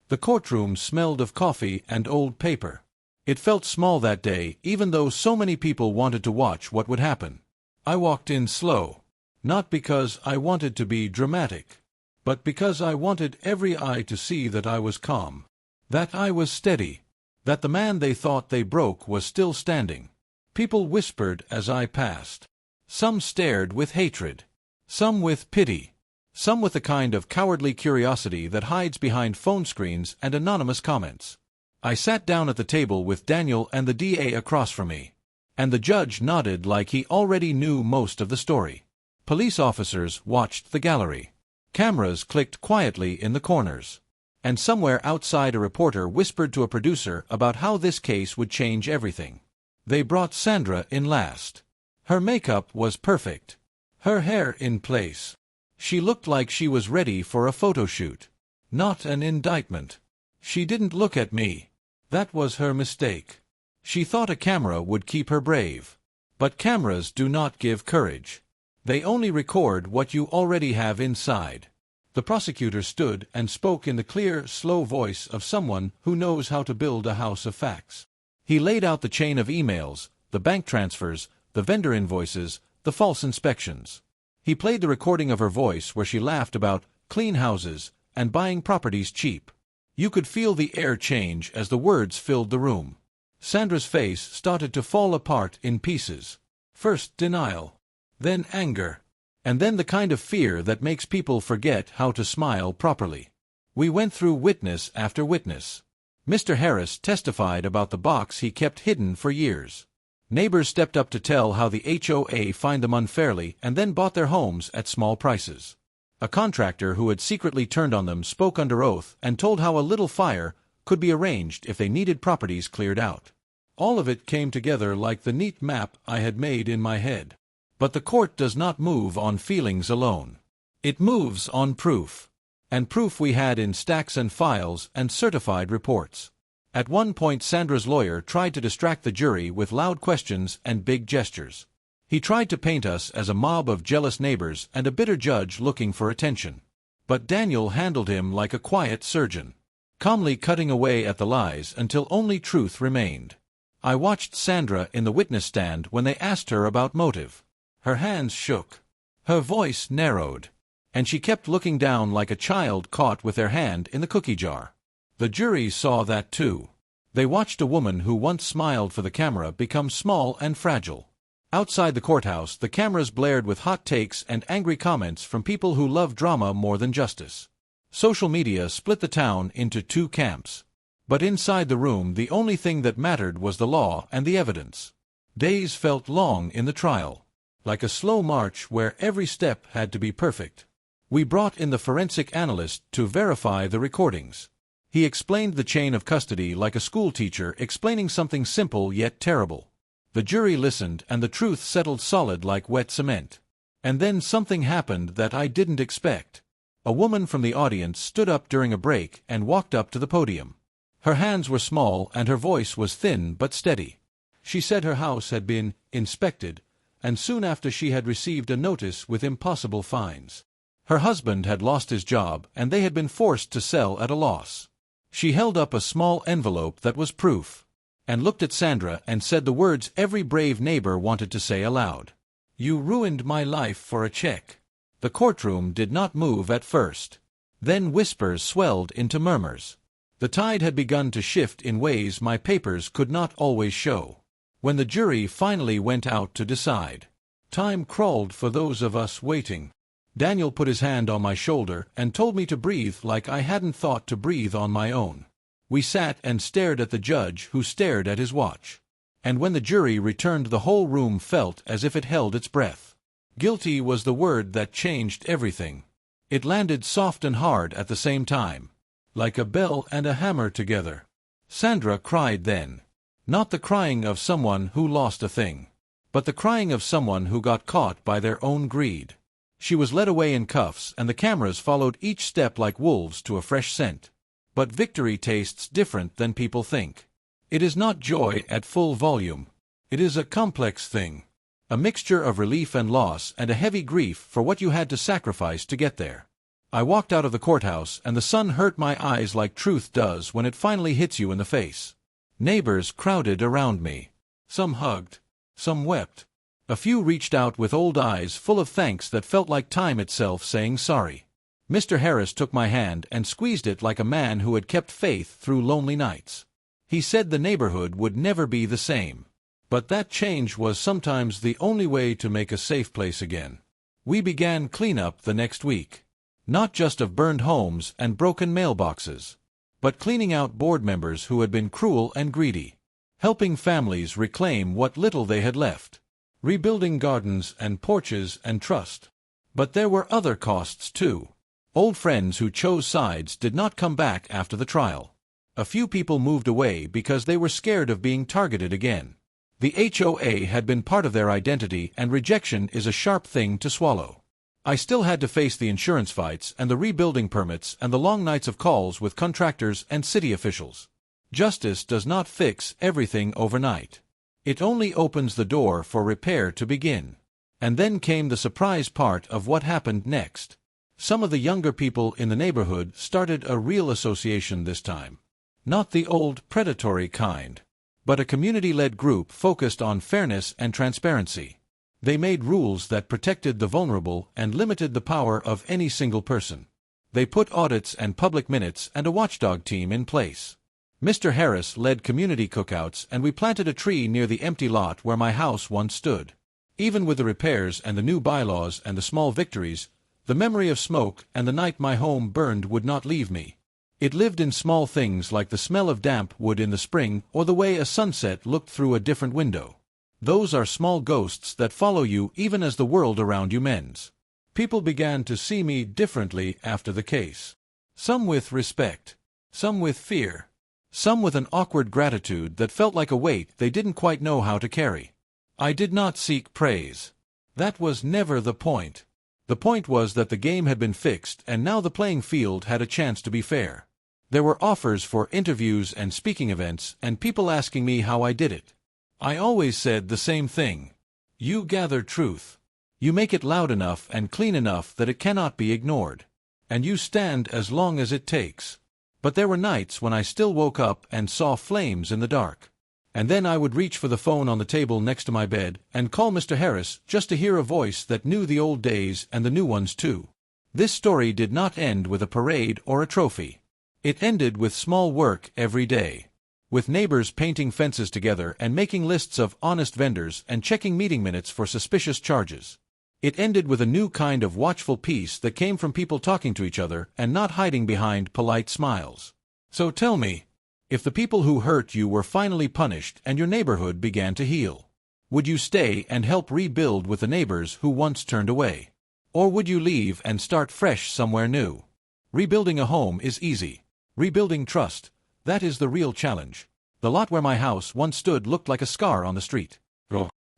The courtroom smelled of coffee and old paper. It felt small that day, even though so many people wanted to watch what would happen. I walked in slow, not because I wanted to be dramatic, but because I wanted every eye to see that I was calm, that I was steady, that the man they thought they broke was still standing. People whispered as I passed. Some stared with hatred, some with pity, some with a kind of cowardly curiosity that hides behind phone screens and anonymous comments. I sat down at the table with Daniel and the DA across from me, and the judge nodded like he already knew most of the story. Police officers watched the gallery. Cameras clicked quietly in the corners, and somewhere outside a reporter whispered to a producer about how this case would change everything. They brought Sandra in last. Her makeup was perfect, her hair in place. She looked like she was ready for a photo shoot, not an indictment. She didn't look at me. That was her mistake. She thought a camera would keep her brave. But cameras do not give courage. They only record what you already have inside. The prosecutor stood and spoke in the clear, slow voice of someone who knows how to build a house of facts. He laid out the chain of emails, the bank transfers, the vendor invoices, the false inspections. He played the recording of her voice where she laughed about clean houses and buying properties cheap. You could feel the air change as the words filled the room. Sandra's face started to fall apart in pieces. First denial, then anger, and then the kind of fear that makes people forget how to smile properly. We went through witness after witness. Mr. Harris testified about the box he kept hidden for years. Neighbors stepped up to tell how the HOA fined them unfairly and then bought their homes at small prices. A contractor who had secretly turned on them spoke under oath and told how a little fire could be arranged if they needed properties cleared out. All of it came together like the neat map I had made in my head. But the court does not move on feelings alone. It moves on proof. And proof we had in stacks and files and certified reports. At one point Sandra's lawyer tried to distract the jury with loud questions and big gestures. He tried to paint us as a mob of jealous neighbors and a bitter judge looking for attention. But Daniel handled him like a quiet surgeon, calmly cutting away at the lies until only truth remained. I watched Sandra in the witness stand when they asked her about motive. Her hands shook. Her voice narrowed. And she kept looking down like a child caught with their hand in the cookie jar. The jury saw that too. They watched a woman who once smiled for the camera become small and fragile. Outside the courthouse, the cameras blared with hot takes and angry comments from people who love drama more than justice. Social media split the town into two camps. But inside the room, the only thing that mattered was the law and the evidence. Days felt long in the trial, like a slow march where every step had to be perfect. We brought in the forensic analyst to verify the recordings. He explained the chain of custody like a schoolteacher explaining something simple yet terrible. The jury listened and the truth settled solid like wet cement. And then something happened that I didn't expect. A woman from the audience stood up during a break and walked up to the podium. Her hands were small and her voice was thin but steady. She said her house had been inspected, and soon after she had received a notice with impossible fines. Her husband had lost his job and they had been forced to sell at a loss. She held up a small envelope that was proof, and looked at Sandra and said the words every brave neighbor wanted to say aloud. "You ruined my life for a check." The courtroom did not move at first. Then whispers swelled into murmurs. The tide had begun to shift in ways my papers could not always show. When the jury finally went out to decide, time crawled for those of us waiting. Daniel put his hand on my shoulder and told me to breathe like I hadn't thought to breathe on my own. We sat and stared at the judge who stared at his watch. And when the jury returned, the whole room felt as if it held its breath. Guilty was the word that changed everything. It landed soft and hard at the same time, like a bell and a hammer together. Sandra cried then. Not the crying of someone who lost a thing, but the crying of someone who got caught by their own greed. She was led away in cuffs, and the cameras followed each step like wolves to a fresh scent. But victory tastes different than people think. It is not joy at full volume. It is a complex thing. A mixture of relief and loss and a heavy grief for what you had to sacrifice to get there. I walked out of the courthouse, and the sun hurt my eyes like truth does when it finally hits you in the face. Neighbors crowded around me. Some hugged. Some wept. A few reached out with old eyes full of thanks that felt like time itself saying sorry. Mr. Harris took my hand and squeezed it like a man who had kept faith through lonely nights. He said the neighborhood would never be the same. But that change was sometimes the only way to make a safe place again. We began cleanup the next week. Not just of burned homes and broken mailboxes, but cleaning out board members who had been cruel and greedy. Helping families reclaim what little they had left. Rebuilding gardens and porches and trust. But there were other costs too. Old friends who chose sides did not come back after the trial. A few people moved away because they were scared of being targeted again. The HOA had been part of their identity, and rejection is a sharp thing to swallow. I still had to face the insurance fights and the rebuilding permits and the long nights of calls with contractors and city officials. Justice does not fix everything overnight. It only opens the door for repair to begin. And then came the surprise part of what happened next. Some of the younger people in the neighborhood started a real association this time. Not the old predatory kind, but a community-led group focused on fairness and transparency. They made rules that protected the vulnerable and limited the power of any single person. They put audits and public minutes and a watchdog team in place. Mr. Harris led community cookouts, and we planted a tree near the empty lot where my house once stood. Even with the repairs and the new bylaws and the small victories, the memory of smoke and the night my home burned would not leave me. It lived in small things like the smell of damp wood in the spring or the way a sunset looked through a different window. Those are small ghosts that follow you even as the world around you mends. People began to see me differently after the case. Some with respect. Some with fear. Some with an awkward gratitude that felt like a weight they didn't quite know how to carry. I did not seek praise. That was never the point. The point was that the game had been fixed, and now the playing field had a chance to be fair. There were offers for interviews and speaking events, and people asking me how I did it. I always said the same thing. You gather truth. You make it loud enough and clean enough that it cannot be ignored. And you stand as long as it takes. But there were nights when I still woke up and saw flames in the dark. And then I would reach for the phone on the table next to my bed and call Mr. Harris just to hear a voice that knew the old days and the new ones too. This story did not end with a parade or a trophy. It ended with small work every day. With neighbors painting fences together and making lists of honest vendors and checking meeting minutes for suspicious charges. It ended with a new kind of watchful peace that came from people talking to each other and not hiding behind polite smiles. So tell me, if the people who hurt you were finally punished and your neighborhood began to heal, would you stay and help rebuild with the neighbors who once turned away? Or would you leave and start fresh somewhere new? Rebuilding a home is easy. Rebuilding trust, that is the real challenge. The lot where my house once stood looked like a scar on the street.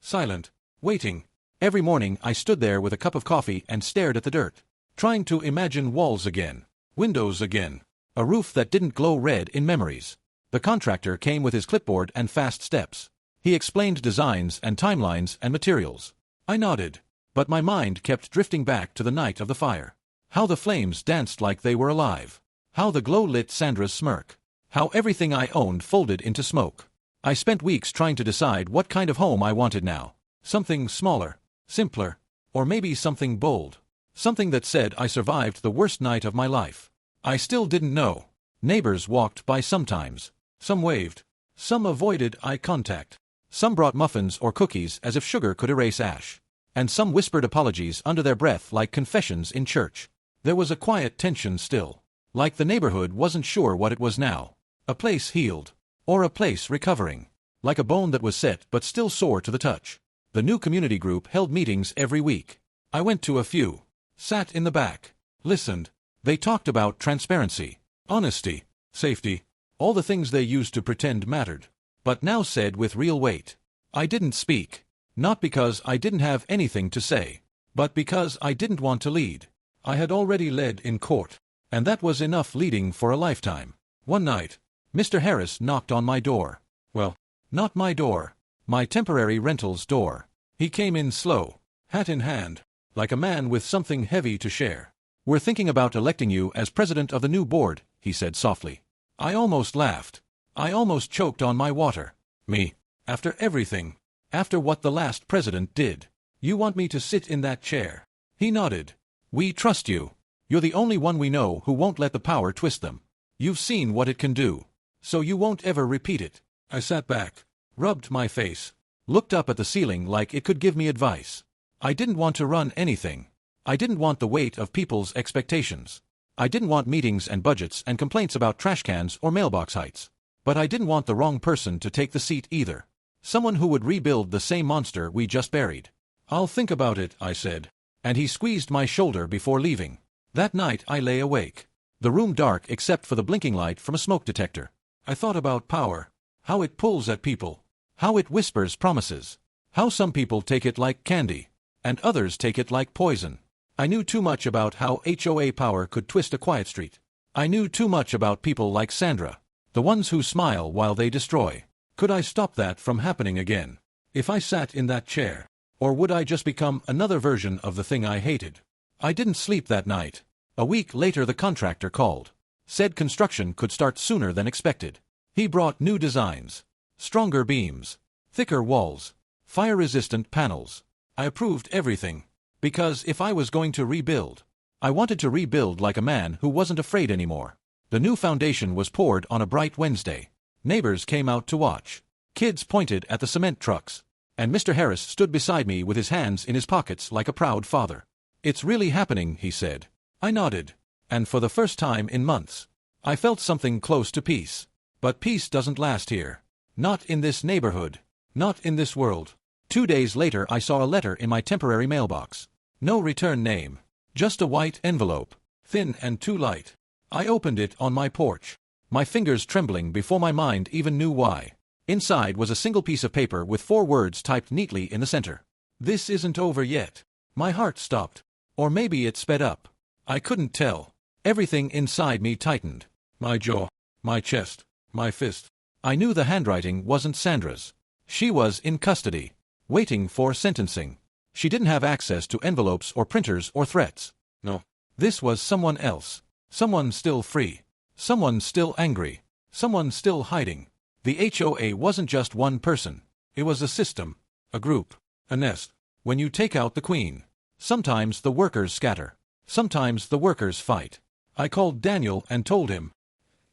Silent, waiting. Every morning I stood there with a cup of coffee and stared at the dirt, trying to imagine walls again, windows again, a roof that didn't glow red in memories. The contractor came with his clipboard and fast steps. He explained designs and timelines and materials. I nodded, but my mind kept drifting back to the night of the fire. How the flames danced like they were alive. How the glow lit Sandra's smirk. How everything I owned folded into smoke. I spent weeks trying to decide what kind of home I wanted now. Something smaller. Simpler, or maybe something bold. Something that said I survived the worst night of my life. I still didn't know. Neighbors walked by sometimes. Some waved. Some avoided eye contact. Some brought muffins or cookies as if sugar could erase ash. And some whispered apologies under their breath like confessions in church. There was a quiet tension still. Like the neighborhood wasn't sure what it was now. A place healed. Or a place recovering. Like a bone that was set but still sore to the touch. The new community group held meetings every week. I went to a few. Sat in the back. Listened. They talked about transparency, honesty, safety, all the things they used to pretend mattered, but now said with real weight. I didn't speak. Not because I didn't have anything to say, But because I didn't want to lead, I had already led in court, and that was enough leading for a lifetime. One night, Mr. Harris knocked on my door. Well, not my door, my temporary rental's door. He came in slow, hat in hand, like a man with something heavy to share. "We're thinking about electing you as president of the new board," he said softly. I almost laughed. I almost choked on my water. Me? After everything? After what the last president did? You want me to sit in that chair? He nodded. "We trust you. You're the only one we know who won't let the power twist them. You've seen what it can do, so you won't ever repeat it." I sat back, rubbed my face, looked up at the ceiling like it could give me advice. I didn't want to run anything. I didn't want the weight of people's expectations. I didn't want meetings and budgets and complaints about trash cans or mailbox heights. But I didn't want the wrong person to take the seat either. Someone who would rebuild the same monster we just buried. "I'll think about it," I said, and he squeezed my shoulder before leaving. That night I lay awake, the room dark except for the blinking light from a smoke detector. I thought about power, how it pulls at people, how it whispers promises, how some people take it like candy, and others take it like poison. I knew too much about how HOA power could twist a quiet street. I knew too much about people like Sandra, the ones who smile while they destroy. Could I stop that from happening again? If I sat in that chair? Or would I just become another version of the thing I hated? I didn't sleep that night. A week later the contractor called. Said construction could start sooner than expected. He brought new designs. Stronger beams. Thicker walls. Fire-resistant panels. I approved everything. Because if I was going to rebuild, I wanted to rebuild like a man who wasn't afraid anymore. The new foundation was poured on a bright Wednesday. Neighbors came out to watch. Kids pointed at the cement trucks. And Mr. Harris stood beside me with his hands in his pockets like a proud father. "It's really happening," he said. I nodded. And for the first time in months, I felt something close to peace. But peace doesn't last here. Not in this neighborhood. Not in this world. 2 days later I saw a letter in my temporary mailbox. No return name. Just a white envelope. Thin and too light. I opened it on my porch, my fingers trembling before my mind even knew why. Inside was a single piece of paper with 4 words typed neatly in the center. "This isn't over yet." My heart stopped. Or maybe it sped up. I couldn't tell. Everything inside me tightened. My jaw, my chest, my fist. I knew the handwriting wasn't Sandra's. She was in custody, waiting for sentencing. She didn't have access to envelopes or printers or threats. No. This was someone else. Someone still free. Someone still angry. Someone still hiding. The HOA wasn't just one person. It was a system, a group, a nest. When you take out the queen, sometimes the workers scatter. Sometimes the workers fight. I called Daniel and told him.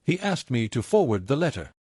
He asked me to forward the letter.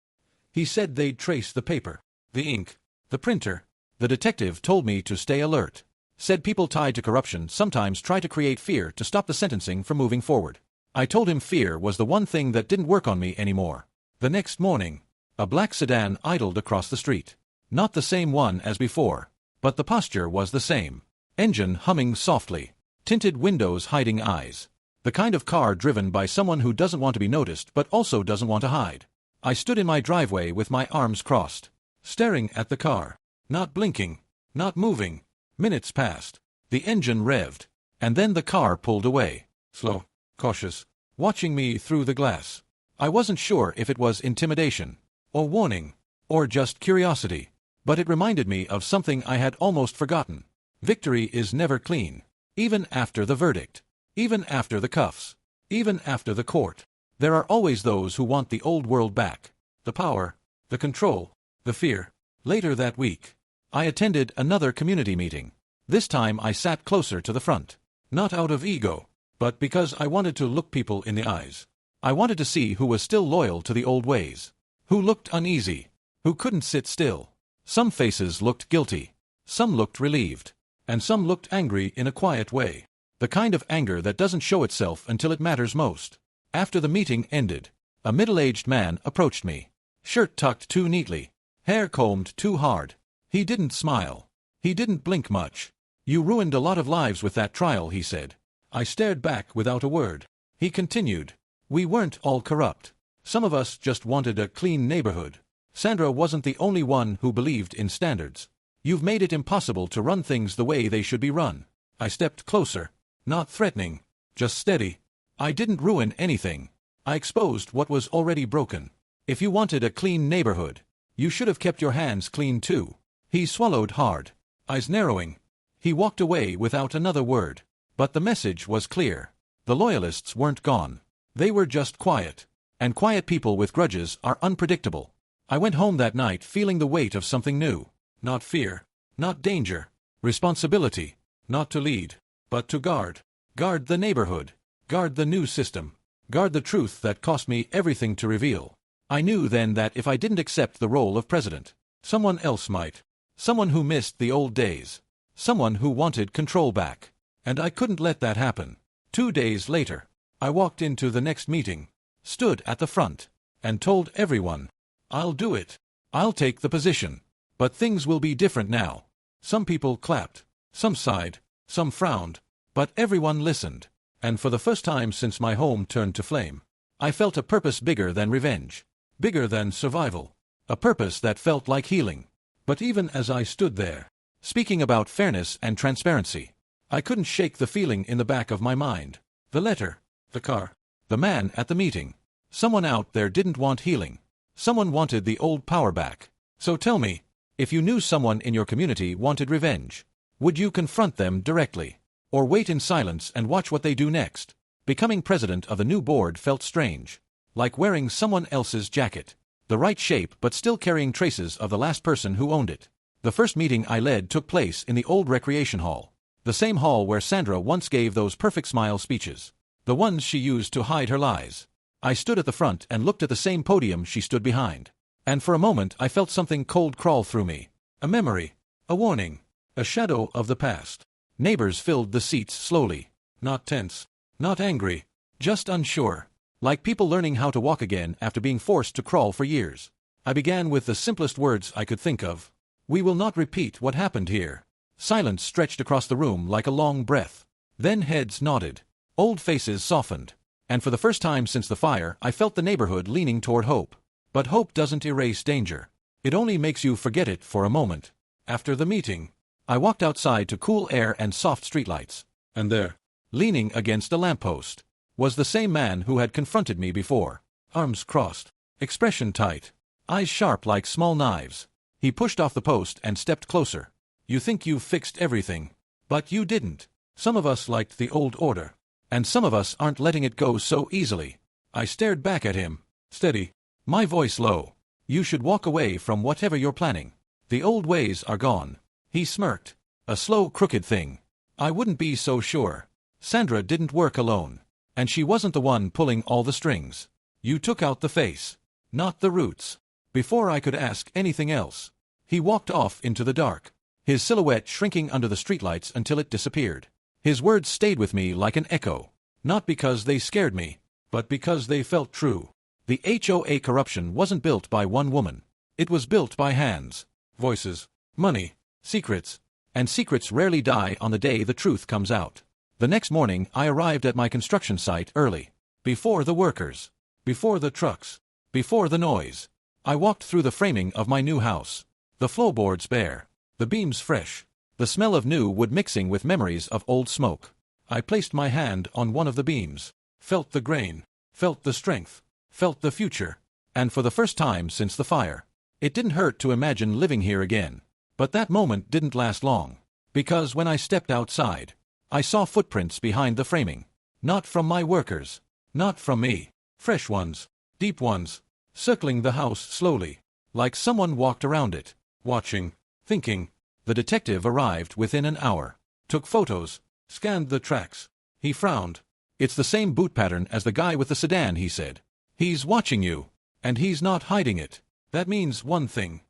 He said they'd trace the paper, the ink, the printer. The detective told me to stay alert. Said people tied to corruption sometimes try to create fear to stop the sentencing from moving forward. I told him fear was the one thing that didn't work on me anymore. The next morning, a black sedan idled across the street. Not the same one as before, but the posture was the same. Engine humming softly. Tinted windows hiding eyes. The kind of car driven by someone who doesn't want to be noticed but also doesn't want to hide. I stood in my driveway with my arms crossed, staring at the car. Not blinking, not moving. Minutes passed. The engine revved, and then the car pulled away. Slow, cautious, watching me through the glass. I wasn't sure if it was intimidation, or warning, or just curiosity, but it reminded me of something I had almost forgotten. Victory is never clean. Even after the verdict. Even after the cuffs. Even after the court. There are always those who want the old world back. The power, the control, the fear. Later that week, I attended another community meeting. This time I sat closer to the front. Not out of ego, but because I wanted to look people in the eyes. I wanted to see who was still loyal to the old ways. Who looked uneasy. Who couldn't sit still. Some faces looked guilty. Some looked relieved. And some looked angry in a quiet way. The kind of anger that doesn't show itself until it matters most. After the meeting ended, a middle-aged man approached me. Shirt tucked too neatly. Hair combed too hard. He didn't smile. He didn't blink much. "You ruined a lot of lives with that trial," he said. I stared back without a word. He continued. "We weren't all corrupt. Some of us just wanted a clean neighborhood. Sandra wasn't the only one who believed in standards. You've made it impossible to run things the way they should be run." I stepped closer. Not threatening, just steady. I didn't ruin anything. I exposed what was already broken. If you wanted a clean neighborhood, you should have kept your hands clean too. He swallowed hard, eyes narrowing. He walked away without another word. But the message was clear. The loyalists weren't gone. They were just quiet. And quiet people with grudges are unpredictable. I went home that night feeling the weight of something new. Not fear, not danger. Responsibility, not to lead, but to guard. Guard the neighborhood. Guard the new system. Guard the truth that cost me everything to reveal. I knew then that if I didn't accept the role of president, someone else might. Someone who missed the old days. Someone who wanted control back. And I couldn't let that happen. 2 days later, I walked into the next meeting, stood at the front, and told everyone, I'll do it. I'll take the position. But things will be different now. Some people clapped, some sighed, some frowned, but everyone listened. And for the first time since my home turned to flame, I felt a purpose bigger than revenge, bigger than survival, a purpose that felt like healing. But even as I stood there, speaking about fairness and transparency, I couldn't shake the feeling in the back of my mind. The letter, the car, the man at the meeting. Someone out there didn't want healing. Someone wanted the old power back. So tell me, if you knew someone in your community wanted revenge, would you confront them directly? Or wait in silence and watch what they do next? Becoming president of the new board felt strange. Like wearing someone else's jacket. The right shape but still carrying traces of the last person who owned it. The first meeting I led took place in the old recreation hall. The same hall where Sandra once gave those perfect smile speeches. The ones she used to hide her lies. I stood at the front and looked at the same podium she stood behind. And for a moment I felt something cold crawl through me. A memory. A warning. A shadow of the past. Neighbors filled the seats slowly. Not tense. Not angry. Just unsure. Like people learning how to walk again after being forced to crawl for years. I began with the simplest words I could think of. We will not repeat what happened here. Silence stretched across the room like a long breath. Then heads nodded. Old faces softened. And for the first time since the fire, I felt the neighborhood leaning toward hope. But hope doesn't erase danger. It only makes you forget it for a moment. After the meeting, I walked outside to cool air and soft streetlights. And there, leaning against a lamppost, was the same man who had confronted me before. Arms crossed, expression tight, eyes sharp like small knives. He pushed off the post and stepped closer. You think you've fixed everything. But you didn't. Some of us liked the old order. And some of us aren't letting it go so easily. I stared back at him, steady, my voice low. You should walk away from whatever you're planning. The old ways are gone. He smirked. A slow, crooked thing. I wouldn't be so sure. Sandra didn't work alone. And she wasn't the one pulling all the strings. You took out the face, not the roots. Before I could ask anything else, he walked off into the dark, his silhouette shrinking under the streetlights until it disappeared. His words stayed with me like an echo, not because they scared me, but because they felt true. The HOA corruption wasn't built by one woman. It was built by hands, voices, money, secrets, and secrets rarely die on the day the truth comes out. The next morning I arrived at my construction site early, before the workers, before the trucks, before the noise. I walked through the framing of my new house, the floorboards bare, the beams fresh, the smell of new wood mixing with memories of old smoke. I placed my hand on one of the beams, felt the grain, felt the strength, felt the future, and for the first time since the fire, it didn't hurt to imagine living here again. But that moment didn't last long, because when I stepped outside, I saw footprints behind the framing. Not from my workers, not from me, fresh ones, deep ones, circling the house slowly, like someone walked around it, watching, thinking. The detective arrived within an hour, took photos, scanned the tracks. He frowned. It's the same boot pattern as the guy with the sedan, he said. He's watching you, and he's not hiding it. That means one thing.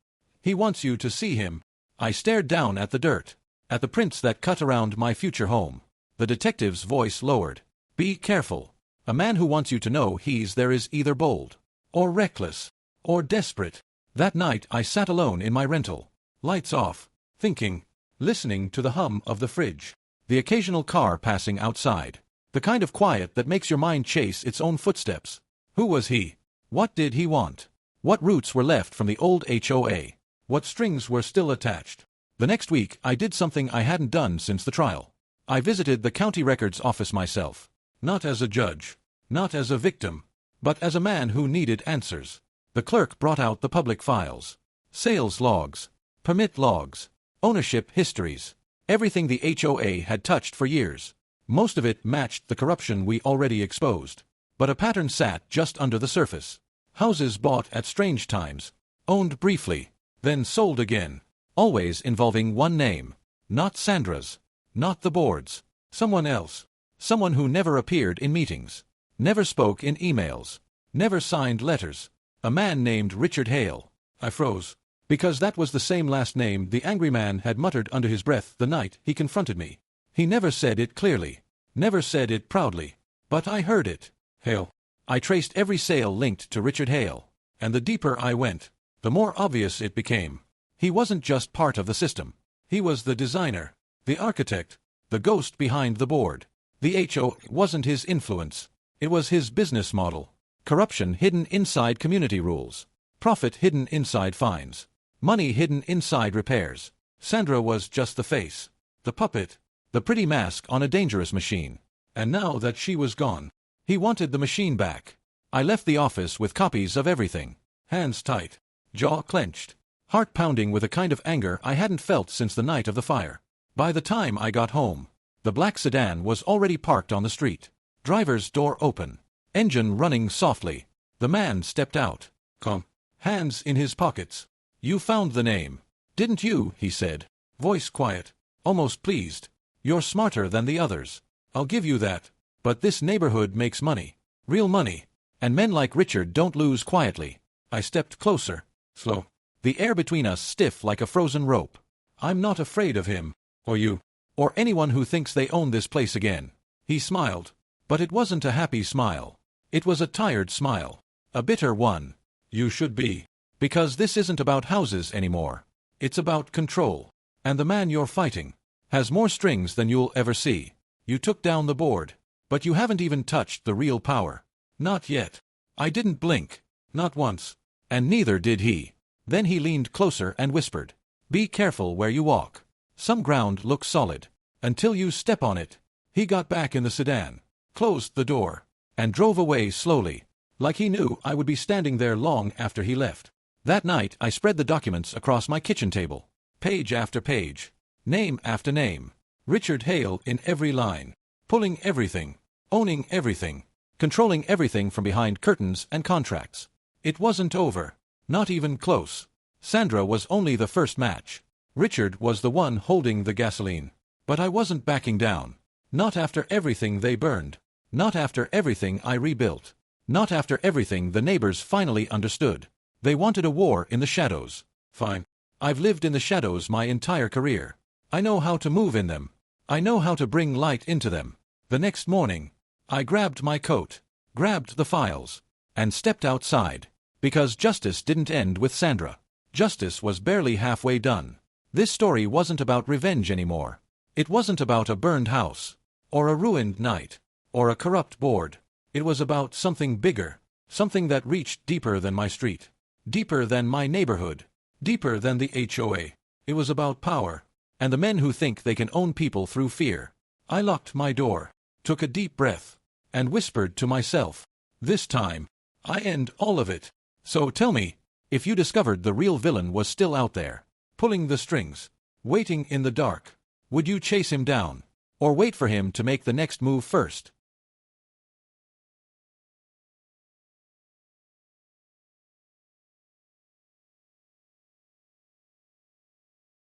He wants you to see him. I stared down at the dirt, at the prints that cut around my future home. The detective's voice lowered. Be careful. A man who wants you to know he's there is either bold, or reckless, or desperate. That night I sat alone in my rental, lights off, thinking, listening to the hum of the fridge, the occasional car passing outside, the kind of quiet that makes your mind chase its own footsteps. Who was he? What did he want? What roots were left from the old HOA? What strings were still attached? The next week I did something I hadn't done since the trial. I visited the county records office myself, not as a judge, not as a victim, but as a man who needed answers. The clerk brought out the public files. Sales logs, permit logs, ownership histories, everything the HOA had touched for years. Most of it matched the corruption we already exposed. But a pattern sat just under the surface. Houses bought at strange times, owned briefly, then sold again, always involving one name. Not Sandra's, not the board's, someone else. Someone who never appeared in meetings, never spoke in emails, never signed letters. A man named Richard Hale. I froze, because that was the same last name the angry man had muttered under his breath the night he confronted me. He never said it clearly, never said it proudly, but I heard it. Hale. I traced every sale linked to Richard Hale, and the deeper I went, the more obvious it became. He wasn't just part of the system. He was the designer, the architect, the ghost behind the board. The HOA wasn't his influence. It was his business model. Corruption hidden inside community rules. Profit hidden inside fines. Money hidden inside repairs. Sandra was just the face, the puppet, the pretty mask on a dangerous machine. And now that she was gone, he wanted the machine back. I left the office with copies of everything. Hands tight, jaw clenched, heart pounding with a kind of anger I hadn't felt since the night of the fire. By the time I got home, the black sedan was already parked on the street. Driver's door open, engine running softly. The man stepped out, hands in his pockets. "You found the name, didn't you?" he said, voice quiet, almost pleased. "You're smarter than the others. I'll give you that. But this neighborhood makes money, real money, and men like Richard don't lose quietly." I stepped closer, slow, the air between us stiff like a frozen rope. "I'm not afraid of him, or you, or anyone who thinks they own this place again." He smiled, but it wasn't a happy smile. It was a tired smile, a bitter one. "You should be. Because this isn't about houses anymore. It's about control. And the man you're fighting has more strings than you'll ever see. You took down the board, but you haven't even touched the real power. Not yet." I didn't blink, not once, and neither did he. Then he leaned closer and whispered, "Be careful where you walk. Some ground looks solid, until you step on it." He got back in the sedan, closed the door, and drove away slowly, like he knew I would be standing there long after he left. That night I spread the documents across my kitchen table, page after page, name after name, Richard Hale in every line, pulling everything, owning everything, controlling everything from behind curtains and contracts. It wasn't over, not even close. Sandra was only the first match. Richard was the one holding the gasoline. But I wasn't backing down. Not after everything they burned. Not after everything I rebuilt. Not after everything the neighbors finally understood. They wanted a war in the shadows. Fine. I've lived in the shadows my entire career. I know how to move in them. I know how to bring light into them. The next morning, I grabbed my coat, grabbed the files, and stepped outside. Because justice didn't end with Sandra. Justice was barely halfway done. This story wasn't about revenge anymore. It wasn't about a burned house, or a ruined night, or a corrupt board. It was about something bigger, something that reached deeper than my street, deeper than my neighborhood, deeper than the HOA. It was about power, and the men who think they can own people through fear. I locked my door, took a deep breath, and whispered to myself, "This time, I end all of it." So tell me, if you discovered the real villain was still out there, pulling the strings, waiting in the dark, would you chase him down, or wait for him to make the next move first?